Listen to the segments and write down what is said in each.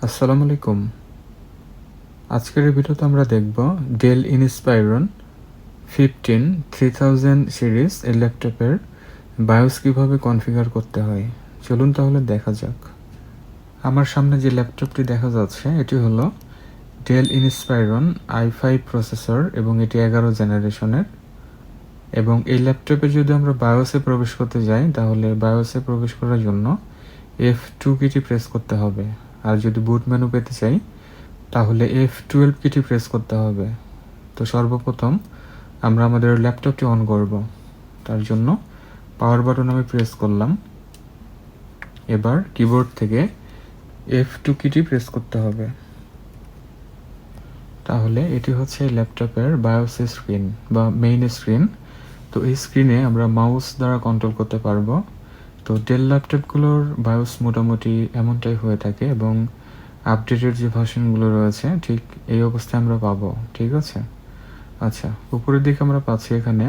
আসসালামু আলাইকুম। আজকের এই ভিডিওতে আমরা দেখব ডেল ইনস্পাইরন 15 3000 সিরিজ এই ল্যাপটপের বায়োস কীভাবে কনফিগার করতে হয়। চলুন তাহলে দেখা যাক। আমার সামনে যে ল্যাপটপটি দেখা যাচ্ছে এটি হলো ডেল ইনস্পাইরন i5 প্রসেসর এবং এটি 11 জেনারেশনের। এবং এই ল্যাপটপে যদি আমরা বায়োসে প্রবেশ করতে যাই তাহলে বায়োসে প্রবেশ করার জন্য F2 কিটি প্রেস করতে হবে। আর যদি বুট মেনু পেতে চাই তাহলে F12 কিটি প্রেস করতে হবে। তো সর্বপ্রথম আমরা আমাদের ল্যাপটপটি অন করব। তার জন্য পাওয়ার বাটন আমি প্রেস করলাম। এবার কিবোর্ড থেকে F2 কিটি প্রেস করতে হবে। তাহলে এটি হচ্ছে ল্যাপটপের বায়োস স্ক্রিন বা মেইন স্ক্রিন। তো এই স্ক্রিনে আমরা মাউস দ্বারা কন্ট্রোল করতে পারবো। তো ডেল ল্যাপটপগুলোর বায়োস মোটামুটি এমনটাই হয়ে থাকে এবং আপডেটেড যে ভার্সনগুলো রয়েছে ঠিক এই অবস্থায় আমরা পাবো। ঠিক আছে, আচ্ছা, উপরের দিকে আমরা পাচ্ছি এখানে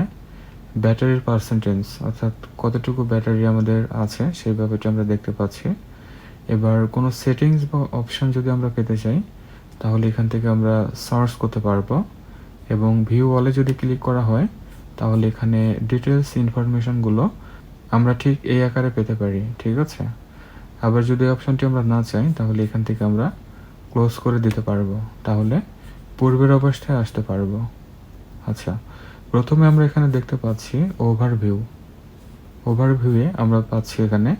ব্যাটারির পার্সেন্টেজ, অর্থাৎ কতটুকু ব্যাটারি আমাদের আছে সেই ব্যাপারটা আমরা দেখতে পাচ্ছি। এবার কোনো সেটিংস বা অপশন যদি আমরা পেতে চাই তাহলে এখান থেকে আমরা সার্চ করতে পারবো এবং ভিউ ওয়ালে যদি ক্লিক করা হয় তাহলে এখানে ডিটেলস ইনফরমেশনগুলো আমরা ঠিক এই আকারে পেতে পারি। ঠিক আছে, আবার যদি অপশনটি আমরা না চাই তাহলে এখান থেকে আমরা ক্লোজ করে দিতে পারবো, তাহলে পূর্বের অবস্থায় আসতে পারবো। আচ্ছা, প্রথমে আমরা এখানে দেখতে পাচ্ছি ওভারভিউয়ে আমরা পাচ্ছি এখানে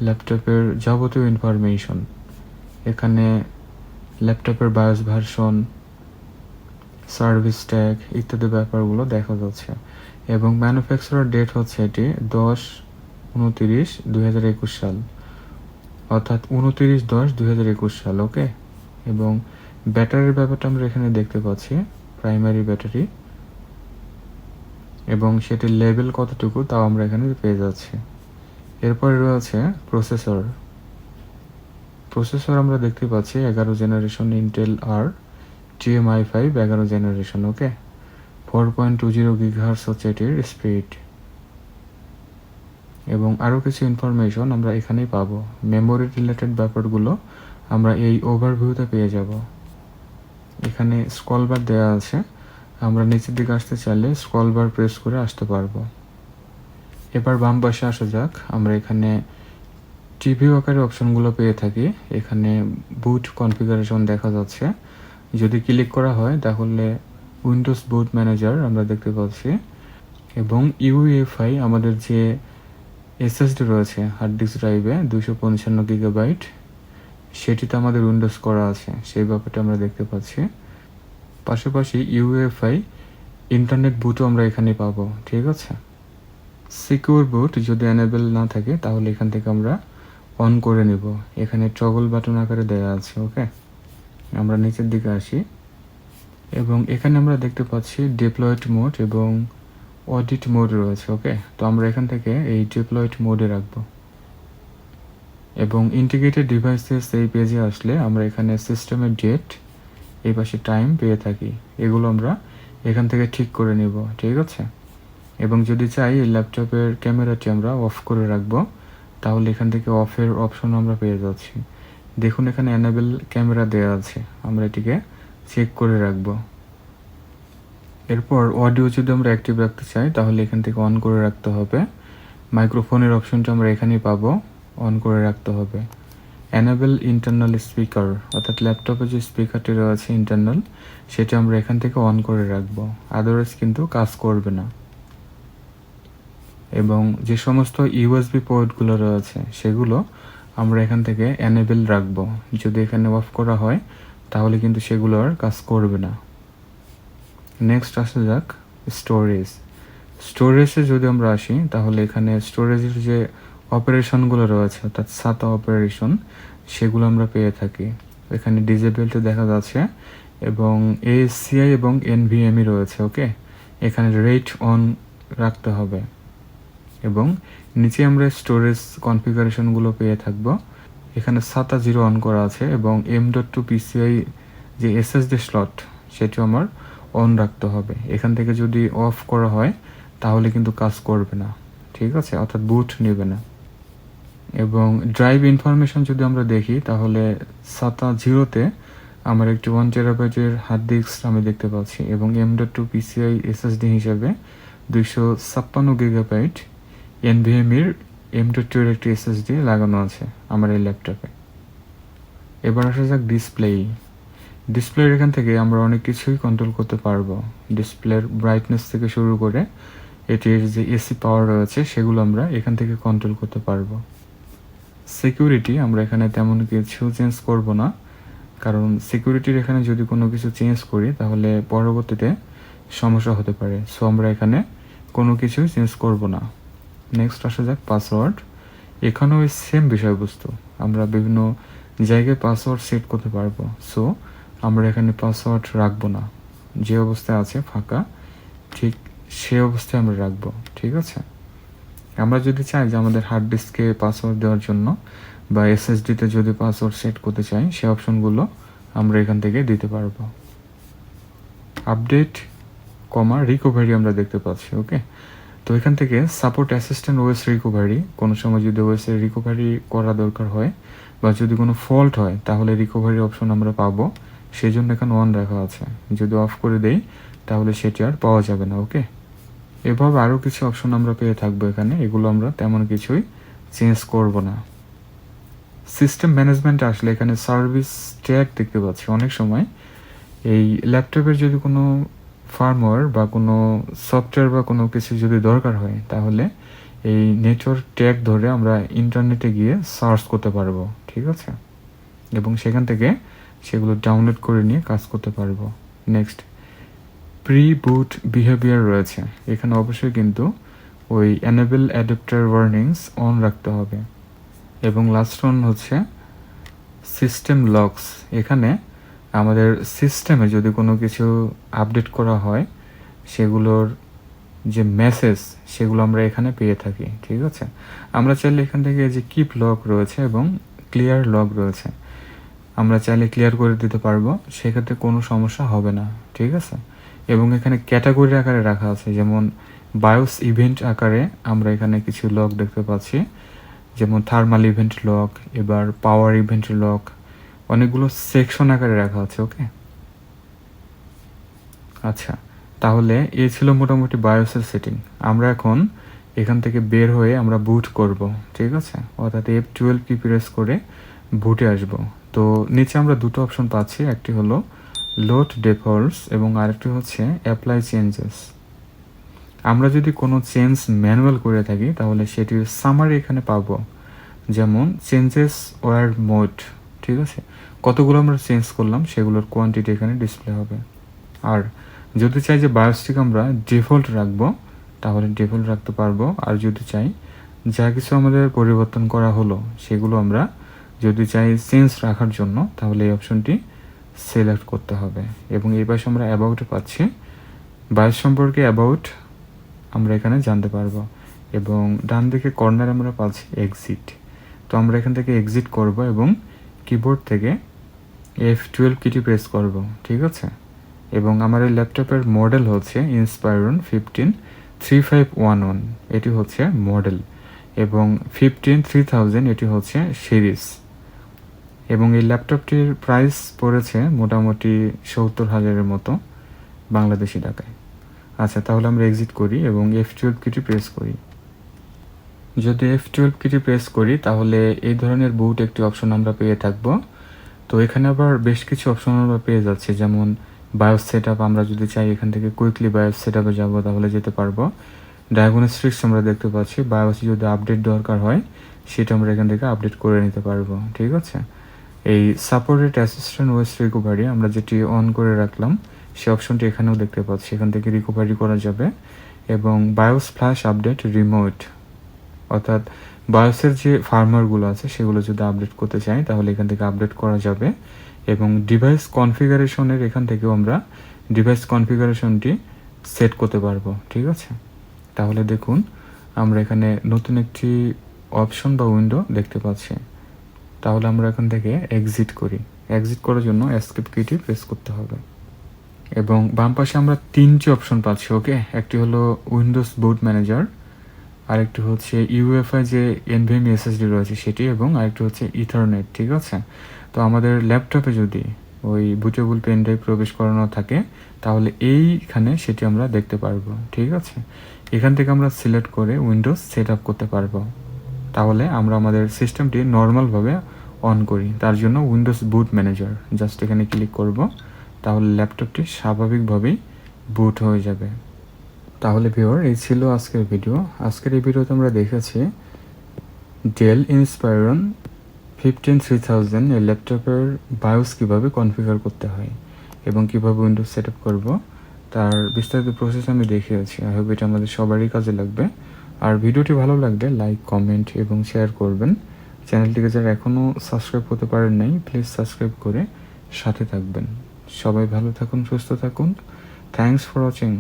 ল্যাপটপের যাবতীয় ইনফরমেশন। এখানে ল্যাপটপের বায়োস ভার্সন, সার্ভিস ট্যাগ ইত্যাদি ব্যাপারগুলো দেখা যাচ্ছে এবং ম্যানুফ্যাকচারার ডেট হচ্ছে এটি 10/29/2021 সাল, অর্থাৎ 29/10/2021 সাল। ওকে, এবং ব্যাটারির ব্যাপারটা আমরা এখানে দেখতে পাচ্ছি, প্রাইমারি ব্যাটারি, এবং সেটির লেভেল কতটুকু তাও আমরা এখানে পেয়ে যাচ্ছি। এরপরে রয়েছে প্রসেসর আমরা দেখতে পাচ্ছি 11 জেনারেশন ইন্টেল আর TM-i5 11 জেনারেশন। ওকে, 4.20 GHz হচ্ছে এটির স্পিড এবং আরও কিছু ইনফরমেশন আমরা এখানেই পাবো। মেমোরি রিলেটেড ব্যাপারগুলো আমরা এই ওভারভিউতে পেয়ে যাব। এখানে স্ক্রল বার দেওয়া আছে, আমরা নিচের দিকে আসতে চাইলে স্ক্রল বার প্রেস করে আসতে পারবো। এবার বাম পাশে আসা যাক। আমরা এখানে টিভি আকারে অপশনগুলো পেয়ে থাকি। এখানে বুট কনফিগারেশন দেখা যাচ্ছে, যদি ক্লিক করা হয় তাহলে উইন্ডোজ বুট ম্যানেজার আমরা দেখতে পাচ্ছি এবং UEFI আমাদের যে SSD রয়েছে হার্ড ডিস্ক ড্রাইভে 255 GB, সেটিতে আমাদের উইন্ডোজ করা আছে সেই ব্যাপারটা আমরা দেখতে পাচ্ছি। পাশাপাশি UEFI ইন্টারনেট বুটও আমরা এখানে পাবো। ঠিক আছে, সিকিউর বুট যদি এনেবল না থাকে তাহলে এখান থেকে আমরা অন করে নিব। এখানে টগল বাটন আকারে দেওয়া আছে। ওকে, আমরা নিচের দিকে আসি এবং এখানে আমরা দেখতে পাচ্ছি ডিপ্লয়েড মোড এবং অডিট মোড রয়েছে। ওকে, তো আমরা এখান থেকে এই ডিপ্লয়েড মোডে রাখবো এবং ইন্টিগ্রেটেড ডিভাইসেস এই পেজে আসলে আমরা এখানে সিস্টেমের ডেট, এই পাশে টাইম পেয়ে থাকি। এগুলো আমরা এখান থেকে ঠিক করে নিব। ঠিক আছে, এবং যদি চাই এই ল্যাপটপের ক্যামেরাটি আমরা অফ করে রাখবো তাহলে এখান থেকে অফের অপশন আমরা পেয়ে যাচ্ছি। দেখুন এখানে এনেবল ক্যামেরা দেওয়া আছে, আমরা এটিকে চেক করে রাখবো। এরপর অডিও যদি আমরা অ্যাক্টিভ রাখতে চাই তাহলে এখান থেকে অন করে রাখতে হবে। মাইক্রোফোনের অপশনটা আমরা এখানেই পাবো, অন করে রাখতে হবে। এনেবল ইন্টারনাল স্পিকার, অর্থাৎ ল্যাপটপে যে স্পিকারটি রয়েছে ইন্টারনাল, সেটা আমরা এখান থেকে অন করে রাখবো, আদারওয়াইজ কিন্তু কাজ করবে না। এবং যে সমস্ত USB পোর্টগুলো রয়েছে সেগুলো আমরা এখান থেকে এনেবল রাখবো, যদি এখানে অফ করা হয় তাহলে কিন্তু সেগুলো আর কাজ করবে না। নেক্সট আসা যাক স্টোরেজে যদি আমরা আসি তাহলে এখানে স্টোরেজের যে অপারেশনগুলো রয়েছে অর্থাৎ SATA অপারেশন সেগুলো আমরা পেয়ে থাকি। এখানে ডিজেবলটা দেখা যাচ্ছে এবং ASCII এবং NVMe রয়েছে। ওকে, এখানে রেট অন রাখতে হবে এবং নিচে আমরা স্টোরেজ কনফিগারেশনগুলো পেয়ে থাকবো। এখানে SATA 0 অন করা আছে এবং M.2 PCI যে SSD স্লট সেটিও আমার অন রাখতে হবে। এখান থেকে যদি অফ করা হয় তাহলে কিন্তু কাজ করবে না। ঠিক আছে, অর্থাৎ বুট নেবে না। এবং ড্রাইভ ইনফরমেশন যদি আমরা দেখি তাহলে SATA 0-তে আমার একটি 1 টেরাবাইটের হার্ড ডিস্ক আমি দেখতে পাচ্ছি এবং M.2 PCI SSD হিসেবে 256 গিগাবাইট NVMe-র M.2 এর একটি SSD লাগানো আছে আমার এই ল্যাপটপে। এবার আসা যাক ডিসপ্লের এখান থেকে আমরা অনেক কিছুই কন্ট্রোল করতে পারবো। ডিসপ্লের ব্রাইটনেস থেকে শুরু করে এটির যে এসি পাওয়ার রয়েছে সেগুলো আমরা এখান থেকে কন্ট্রোল করতে পারবো। সিকিউরিটি আমরা এখানে তেমন কিছু চেঞ্জ করব না, কারণ সিকিউরিটির এখানে যদি কোনো কিছু চেঞ্জ করি তাহলে পরবর্তীতে সমস্যা হতে পারে, সো আমরা এখানে কোনো কিছুই চেঞ্জ করব না। নেক্সট আসা যাক পাসওয়ার্ড। এখানেও ওই সেম বিষয়বস্তু, আমরা বিভিন্ন জায়গায় পাসওয়ার্ড সেট করতে পারবো, সো আমরা এখানে পাসওয়ার্ড রাখবো না, যে অবস্থায় আছে ফাঁকা ঠিক সে অবস্থায় আমরা রাখবো। ঠিক আছে, আমরা যদি চাই যে আমাদের হার্ড ডিস্কে পাসওয়ার্ড দেওয়ার জন্য বা এসএসডিতে যদি পাসওয়ার্ড সেট করতে চাই সেই অপশনগুলো আমরা এখান থেকে দিতে পারবো। আপডেট রিকভারি আমরা দেখতে পাচ্ছি। ওকে, তো এখান থেকে সাপোর্ট অ্যাসিস্ট্যান্ট ওএস রিকভারি, কোনো সময় যদি ওএসের রিকভারি করা দরকার হয় বা যদি কোনো ফল্ট হয় তাহলে রিকভারি অপশন আমরা পাবো, সেই জন্য এখানে অন রাখা আছে। যদি অফ করে দেই তাহলে সেটি আর পাওয়া যাবে না। ওকে, এভাবে আরও কিছু অপশন আমরা পেয়ে থাকবো এখানে, এগুলো আমরা তেমন কিছুই চেঞ্জ করব না। সিস্টেম ম্যানেজমেন্টে আসলে এখানে সার্ভিস ট্যাগ দেখতে পাচ্ছি। অনেক সময় এই ল্যাপটপের যদি কোনো ফার্মওয়্যার বা কোনো সফটওয়্যার বা কোনো কিছু যদি দরকার হয় তাহলে এই নেটওয়ার্ক ট্যাগ ধরে আমরা ইন্টারনেটে গিয়ে সার্চ করতে পারবো। ঠিক আছে, এবং সেখান থেকে সেগুলো ডাউনলোড করে নিয়ে কাজ করতে পারবো। নেক্সট প্রি বুট বিহেভিয়ার রয়েছে, এখানে অবশ্যই কিন্তু ওই এনেবল অ্যাডাপ্টার ওয়ার্নিংস অন রাখতে হবে। এবং লাস্ট ওয়ান হচ্ছে সিস্টেম লকস, এখানে আমাদের সিস্টেমে যদি কোনো কিছু আপডেট করা হয় সেগুলোর যে মেসেজ সেগুলো আমরা এখানে পেয়ে থাকি। ঠিক আছে, আমরা চাইলে এখান থেকে যে কিপ লক রয়েছে এবং ক্লিয়ার লক রয়েছে, আমরা চাইলে ক্লিয়ার করে দিতে পারবো, সেক্ষেত্রে কোনো সমস্যা হবে না। ঠিক আছে, এবং এখানে ক্যাটাগরি আকারে রাখা আছে, যেমন বায়োস ইভেন্ট আকারে আমরা এখানে কিছু লক দেখতে পাচ্ছি, যেমন থার্মাল ইভেন্ট লক, এবার পাওয়ার ইভেন্ট লক, অনেকগুলো সেকশন আকারে রাখা আছে। ওকে, আচ্ছা, তাহলে এ ছিল মোটামুটি বায়োসের সেটিং। আমরা এখন এখান থেকে বের হয়ে আমরা বুট করব। ঠিক আছে, অর্থাৎ F12 কি প্রেস করে বুটে আসব। তো নিচে আমরা দুটো অপশন পাচ্ছি, একটি হলো লোড ডিফল্টস এবং আরেকটি হচ্ছে অ্যাপ্লাই চেঞ্জেস। আমরা যদি কোনো চেঞ্জ ম্যানুয়াল করে থাকি তাহলে সেটির সামারি এখানে পাবো, যেমন চেঞ্জেস ওয়ার মোড। ঠিক আছে, কতগুলো আমরা চেঞ্জ করলাম সেগুলোর কোয়ান্টিটি এখানে ডিসপ্লে হবে। আর যদি চাই যে বায়োসটিক আমরা ডিফল্ট রাখবো তাহলে ডিফল্ট রাখতে পারবো, আর যদি চাই যা কিছু আমাদের পরিবর্তন করা হলো সেগুলো আমরা যদি চাই চেঞ্জ রাখার জন্য তাহলে এই অপশনটি সিলেক্ট করতে হবে। এবং এই পাশে আমরা অ্যাবাউটে পাচ্ছি, বায়োস সম্পর্কে অ্যাবাউট আমরা এখানে জানতে পারবো। এবং ডান দিকে কর্নারে আমরা পাচ্ছি এক্সিট, তো আমরা এখান থেকে এক্সিট করব এবং কিবোর্ড থেকে F12 কিটি প্রেস করব। ঠিক আছে, এবং আমার এই ল্যাপটপের মডেল হচ্ছে ইন্সপাইরন 153511, এটি হচ্ছে মডেল, এবং 153000 এটি হচ্ছে সিরিজ। এবং এই ল্যাপটপটির প্রাইস পড়েছে মোটামুটি 70,000-এর মতো বাংলাদেশি টাকায়। আচ্ছা, তাহলে আমরা এক্সিট করি এবং F12 কিটি প্রেস করি। যদি F12 কিটি প্রেস করি তাহলে এই ধরনের বুট একটি অপশন আমরা পেয়ে থাকবো। তো এখানে আবার বেশ কিছু অপশন আমরা পেয়ে যাচ্ছি, যেমন বায়োস সেটআপ, আমরা যদি চাই এখান থেকে কুইকলি বায়োস সেটআপে যাব তাহলে যেতে পারবো। ডায়াগনস্টিক্স আমরা দেখতে পাচ্ছি, বায়োস যদি আপডেট দরকার হয় সেটা আমরা এখান থেকে আপডেট করে নিতে পারবো। ঠিক আছে, এই সাপোর্টেড অ্যাসিস্ট্যান্ট ওএস রিকভারি আমরা যেটি অন করে রাখলাম সেই অপশনটি এখানেও দেখতে পাচ্ছি, এখান থেকে রিকভারি করা যাবে। এবং বায়োস ফ্ল্যাশ আপডেট রিমোট, অর্থাৎ বায়োসের যে ফার্মওয়্যারগুলো আছে সেগুলো যদি আপডেট করতে চাই তাহলে এখান থেকে আপডেট করা যাবে। এবং ডিভাইস কনফিগারেশনের এখান থেকেও আমরা ডিভাইস কনফিগারেশনটি সেট করতে পারবো। ঠিক আছে, তাহলে দেখুন আমরা এখানে নতুন একটি অপশন বা উইন্ডো দেখতে পাচ্ছি। তাহলে আমরা এখান থেকে এক্সিট করি। এক্সিট করার জন্য এসকেপ কিটি প্রেস করতে হবে। এবং বাম পাশে আমরা তিনটি অপশন পাচ্ছি। ওকে, একটি হলো উইন্ডোজ বুট ম্যানেজার, আরেকটি হচ্ছে ইউএফআই যে এনভিএমই এসএসডি রয়েছে সেটি, এবং আরেকটি হচ্ছে ইথারনেট। ঠিক আছে, তো আমাদের ল্যাপটপে যদি ওই বুটেবল পেন ড্রাইভ প্রবেশ করানো থাকে তাহলে এইখানে সেটি আমরা দেখতে পারবো। ঠিক আছে, এখান থেকে আমরা সিলেক্ট করে উইন্ডোজ সেট আপ করতে পারবো। তাহলে আমরা আমাদের সিস্টেমটি নর্মালভাবে অন করি, তার জন্য উইন্ডোজ বুট ম্যানেজার জাস্ট এখানে ক্লিক করব, তাহলে ল্যাপটপটি স্বাভাবিকভাবেই বুট হয়ে যাবে। তাহলে ভিউয়ার, এই ছিল আজকের ভিডিও। আজকের এই ভিডিওতে আমরা দেখেছি ডেল ইন্সপায়রন 153000 এই ল্যাপটপের বায়োস কীভাবে কনফিগার করতে হয় এবং কীভাবে উইন্ডোজ সেট আপ করবো তার বিস্তারিত প্রসেস আমি দেখিয়েছি। আই হোপ এটা আমাদের সবারই কাজে লাগবে। আর ভিডিওটি ভালো লাগলে লাইক, কমেন্ট এবং শেয়ার করবেন। চ্যানেলটিকে যারা এখনও সাবস্ক্রাইব করতে পারেন নাই, প্লিজ সাবস্ক্রাইব করে সাথে থাকবেন। সবাই ভালো থাকুন, সুস্থ থাকুন। Thanks for watching.